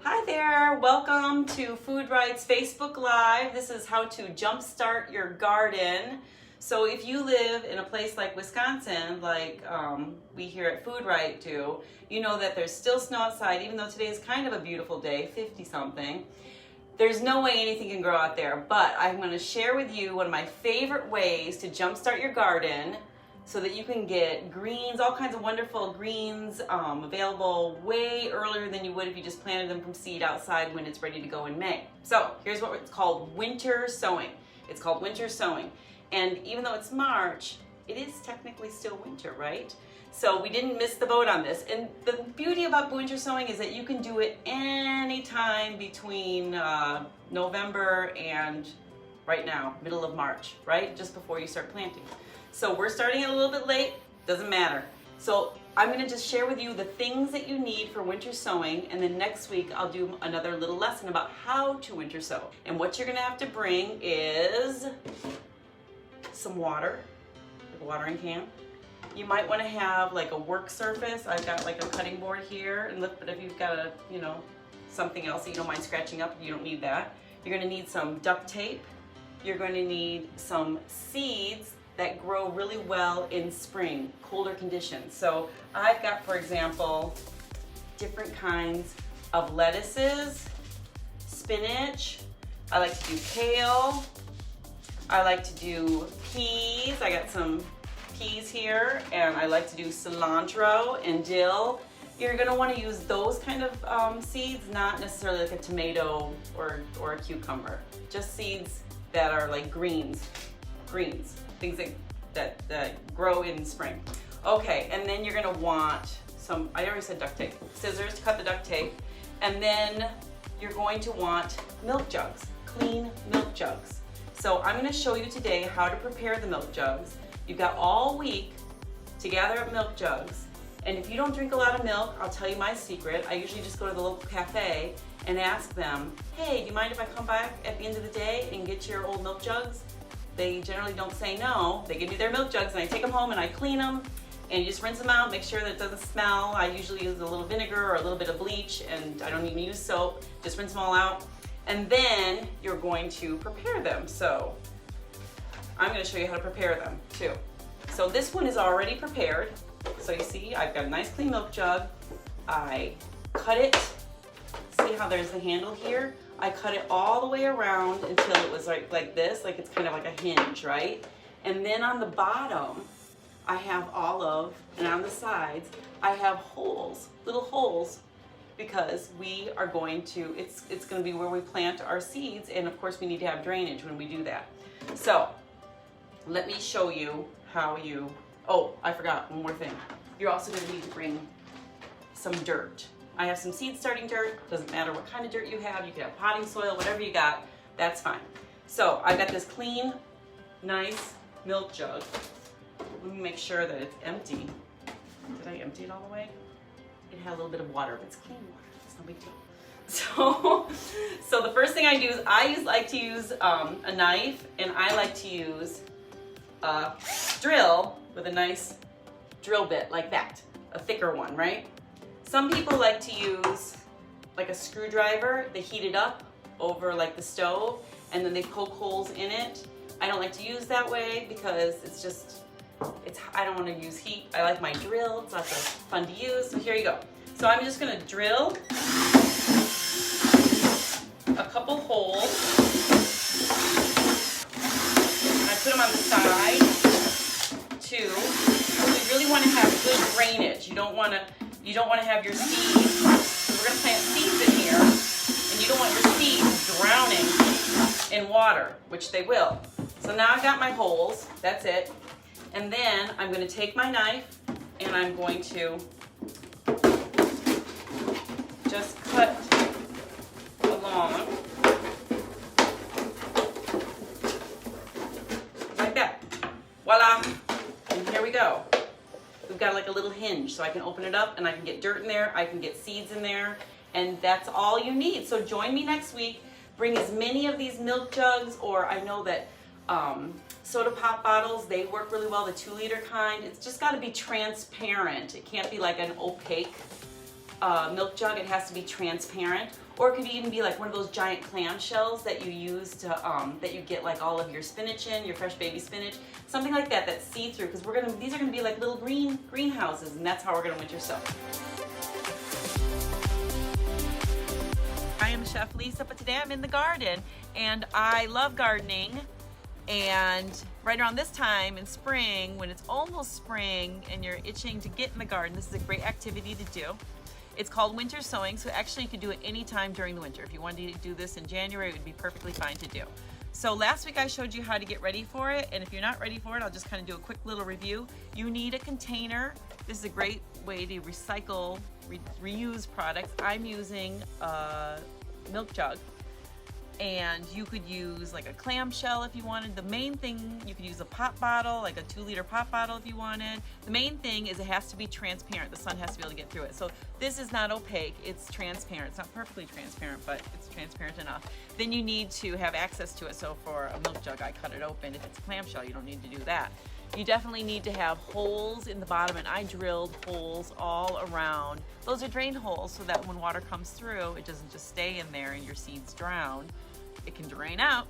Hi there, welcome to FoodRight's Facebook Live. This is how to jumpstart your garden. So if you live in a place like Wisconsin, like we here at FoodRight do, you know that there's still snow outside, even though today is kind of a beautiful day, 50 something. There's no way anything can grow out there, but I'm going to share with you one of my favorite ways to jumpstart your garden so that you can get greens, all kinds of wonderful greens available way earlier than you would if you just planted them from seed outside when it's ready to go in May. So here's what it's called: winter sowing. It's called winter sowing. And even though it's March, it is technically still winter, right? So we didn't miss the boat on this. And the beauty about winter sowing is that you can do it anytime between November and right now, middle of March, right? Just before you start planting. So we're starting it a little bit late, doesn't matter. So I'm gonna just share with you the things that you need for winter sowing, and then next week I'll do another little lesson about how to winter sow. And what you're gonna have to bring is some water, like a watering can. You might wanna have like a work surface. I've got like a cutting board here, and look, but if you've got a, something else that you don't mind scratching up, you don't need that. You're gonna need some duct tape. You're going to need some seeds that grow really well in spring, colder conditions. So I've got, for example, different kinds of lettuces, spinach. I like to do kale. I like to do peas. I got some peas here, and I like to do cilantro and dill. You're gonna wanna use those kind of seeds, not necessarily like a tomato or a cucumber. Just seeds that are like greens, things that grow in spring. Okay, and then you're gonna want some, I already said duct tape, scissors to cut the duct tape, and then you're going to want milk jugs, clean milk jugs. So I'm gonna show you today how to prepare the milk jugs. You've got all week to gather up milk jugs, and if you don't drink a lot of milk, I'll tell you my secret. I usually just go to the local cafe and ask them, hey, do you mind if I come back at the end of the day and get your old milk jugs? They generally don't say no. They give me their milk jugs, and I take them home and I clean them, and you just rinse them out, make sure that it doesn't smell. I usually use a little vinegar or a little bit of bleach, and I don't even use soap. Just rinse them all out. And then you're going to prepare them. So I'm gonna show you how to prepare them too. So this one is already prepared. So you see, I've got a nice clean milk jug. I cut it. See how there's the handle here? I cut it all the way around until it was like this, like it's kind of like a hinge, right? And then on the bottom, I have olive, and on the sides, I have holes, little holes, because we are going to, it's going to be where we plant our seeds, and of course we need to have drainage when we do that. So let me show you how you, oh, I forgot one more thing. You're also going to need to bring some dirt. I have some seed starting dirt. Doesn't matter what kind of dirt you have. You can have potting soil, whatever you got, that's fine. So I've got this clean, nice milk jug. Let me make sure that it's empty. Did I empty it all the way? It had a little bit of water, but it's clean water. It's no big deal. So the first thing I do is I like to use a knife, and I like to use a drill with a nice drill bit like that, a thicker one, right? Some people like to use like a screwdriver. They heat it up over like the stove, and then they poke holes in it. I don't like to use that way because I don't want to use heat. I like my drill. It's lots of fun to use. So here you go. So I'm just going to drill a couple holes. I put them on the side too. We really want to have good drainage. You don't want to have your seeds. We're going to plant seeds in here, and you don't want your seeds drowning in water, which they will. So now I've got my holes. That's it. And then I'm going to take my knife, and I'm going to just cut along like that. Voila! And here we go. We've got like a little hinge, so I can open it up and I can get dirt in there, I can get seeds in there, and that's all you need. So join me next week. Bring as many of these milk jugs, or I know that Soda pop bottles, they work really well, the 2-liter kind. It's just got to be transparent. It can't be like an opaque milk jug. It has to be transparent. Or it could even be like one of those giant clamshells that you use to, that you get like all of your spinach in, your fresh baby spinach. Something like that that's see-through, because these are gonna be like little greenhouses, and that's how we're gonna winter sow. I am Chef Lisa, but today I'm in the garden, and I love gardening. And right around this time in spring, when it's almost spring and you're itching to get in the garden, this is a great activity to do. It's called winter sowing, so actually you can do it anytime during the winter. If you wanted to do this in January, it would be perfectly fine to do. So last week I showed you how to get ready for it, and if you're not ready for it, I'll just kind of do a quick little review. You need a container. This is a great way to recycle, reuse products. I'm using a milk jug, and you could use like a clamshell if you wanted. The main thing, you could use a pop bottle, like a 2-liter pop bottle if you wanted. The main thing is it has to be transparent. The sun has to be able to get through it. So this is not opaque, it's transparent. It's not perfectly transparent, but it's transparent enough. Then you need to have access to it. So for a milk jug, I cut it open. If it's a clamshell, you don't need to do that. You definitely need to have holes in the bottom, and I drilled holes all around. Those are drain holes so that when water comes through, it doesn't just stay in there and your seeds drown. It can drain out.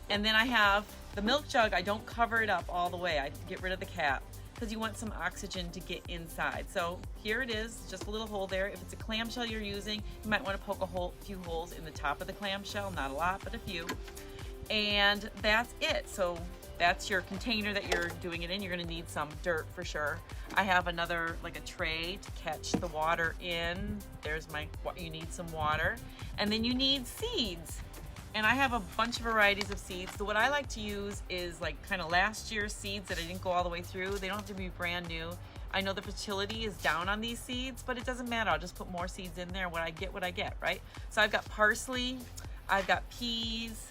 And then I have the milk jug. I don't cover it up all the way. I get rid of the cap because you want some oxygen to get inside. So here it is, just a little hole there. If it's a clamshell you're using, you might want to poke a few holes in the top of the clamshell, not a lot, but a few. And that's it. So that's your container that you're doing it in. You're going to need some dirt for sure. I have another, like a tray to catch the water in. There's you need some water. And then you need seeds. And I have a bunch of varieties of seeds. So what I like to use is like kind of last year's seeds that I didn't go all the way through. They don't have to be brand new. I know the fertility is down on these seeds, but it doesn't matter. I'll just put more seeds in there. What I get, right? So I've got parsley, I've got peas,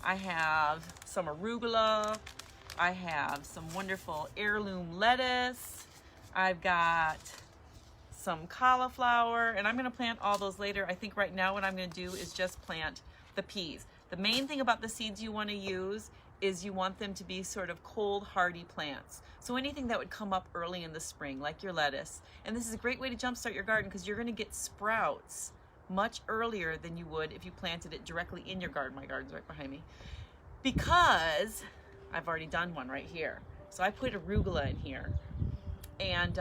I have some arugula, I have some wonderful heirloom lettuce, I've got some cauliflower, and I'm gonna plant all those later. I think right now what I'm gonna do is just plant the peas. The main thing about the seeds you want to use is you want them to be sort of cold hardy plants. So anything that would come up early in the spring, like your lettuce. And this is a great way to jumpstart your garden because you're going to get sprouts much earlier than you would if you planted it directly in your garden. My garden's right behind me. Because I've already done one right here. So I put arugula in here. And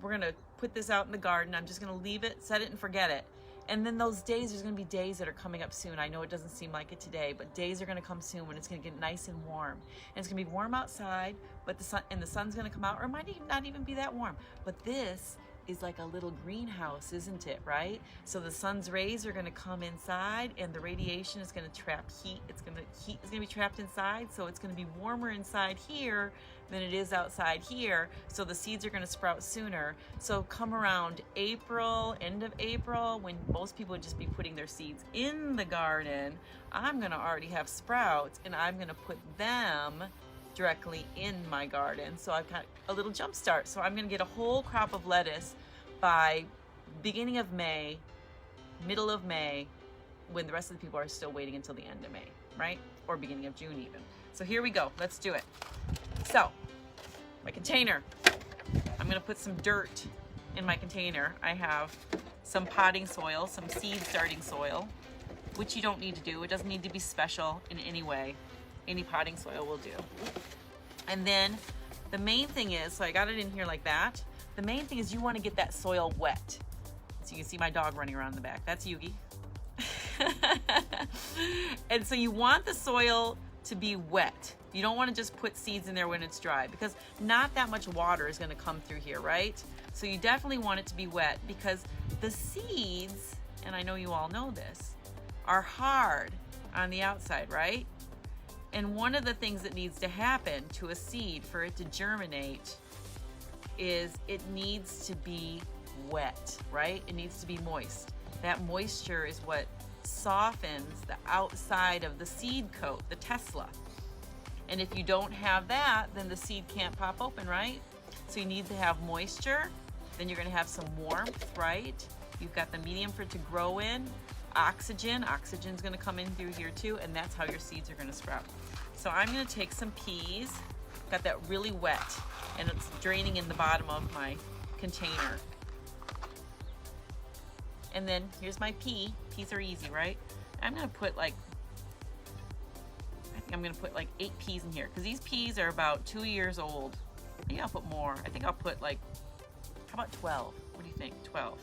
we're going to put this out in the garden. I'm just going to leave it, set it and forget it. And then those days, there's going to be days that are coming up soon. I know it doesn't seem like it today, but days are going to come soon when it's going to get nice and warm. And it's going to be warm outside, but the sun's going to come out, or it might not even be that warm. But this is like a little greenhouse, isn't it, right? So the sun's rays are going to come inside, and the radiation is going to trap heat. Heat is going to be trapped inside, so it's going to be warmer inside here than it is outside here. So the seeds are going to sprout sooner. So come around April, end of April, when most people would just be putting their seeds in the garden, I'm going to already have sprouts, and I'm going to put them directly in my garden. So I've got a little jump start. So I'm going to get a whole crop of lettuce by beginning of May, middle of May, when the rest of the people are still waiting until the end of May, right? Or beginning of June even. So here we go. Let's do it. So my container, I'm going to put some dirt in my container. I have some potting soil, some seed starting soil, which you don't need to do. It doesn't need to be special in any way. Any potting soil will do. And then the main thing is, so I got it in here like that. The main thing is you want to get that soil wet. So you can see my dog running around in the back. That's Yugi. And so you want the soil to be wet. You don't want to just put seeds in there when it's dry, because not that much water is going to come through here, right? So you definitely want it to be wet, because the seeds, and I know you all know this, are hard on the outside, right? And one of the things that needs to happen to a seed for it to germinate is it needs to be wet, right? It needs to be moist. That moisture is what softens the outside of the seed coat, the Tesla. And if you don't have that, then the seed can't pop open, right? So you need to have moisture. Then you're going to have some warmth, right? You've got the medium for it to grow in. Oxygen's going to come in through here too, and that's how your seeds are going to sprout. So I'm gonna take some peas. Got that really wet and it's draining in the bottom of my container. And then here's my pea. Peas are easy, right? I'm gonna put like, I think I'm gonna put like 8 peas in here because these peas are about 2 years old. I think I'll put more. I think I'll put like, how about 12? What do you think? 12.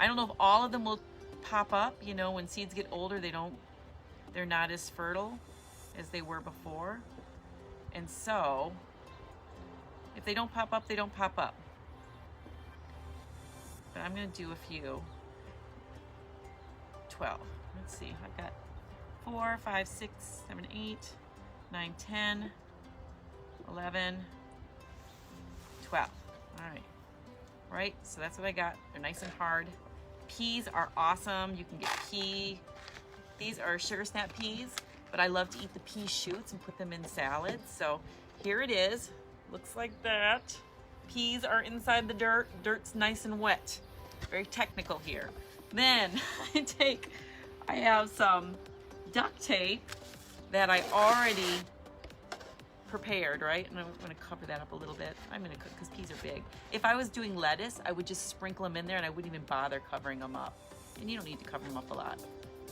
I don't know if all of them will pop up. You know, when seeds get older, they're not as fertile as they were before. And so, if they don't pop up, they don't pop up. But I'm gonna do a few. 12. Let's see, I've got 4, 5, 6, 7, 8, 9, 10, 11, 12. All right. Right, so that's what I got. They're nice and hard. Peas are awesome. You can get pea. These are sugar snap peas, but I love to eat the pea shoots and put them in salads. So here it is. Looks like that. Peas are inside the dirt. Dirt's nice and wet. Very technical here. Then I have some duct tape that I already prepared, right? And I'm gonna cover that up a little bit. I'm gonna cook because peas are big. If I was doing lettuce, I would just sprinkle them in there and I wouldn't even bother covering them up. And you don't need to cover them up a lot.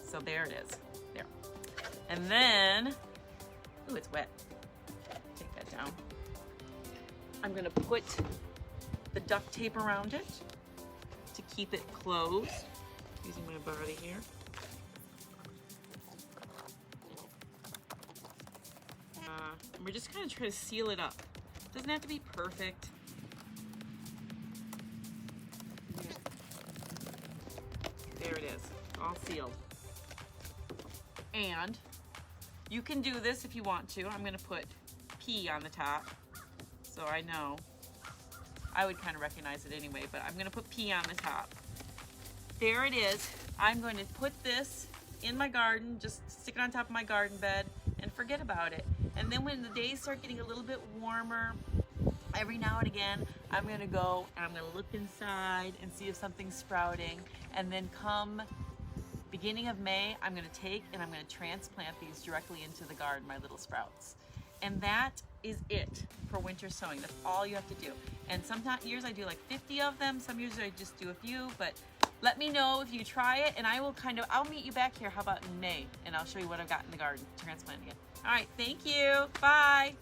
So there it is, there. And then, ooh, it's wet. Take that down. I'm gonna put the duct tape around it to keep it closed, using my body here. And we're just gonna try to seal it up. Doesn't have to be perfect. There it is, all sealed. And you can do this if you want to. I'm gonna put pea on the top, so I know. I would kind of recognize it anyway, but I'm gonna put pea on the top. There it is. I'm going to put this in my garden, just stick it on top of my garden bed and forget about it. And then when the days start getting a little bit warmer, every now and again, I'm gonna go and I'm gonna look inside and see if something's sprouting. And then come beginning of May, I'm gonna take and I'm gonna transplant these directly into the garden, my little sprouts. And that is it for winter sowing. That's all you have to do. And some years I do like 50 of them, some years I just do a few, but let me know if you try it and I'll meet you back here, how about in May, and I'll show you what I've got in the garden, transplanting it. All right, thank you, bye.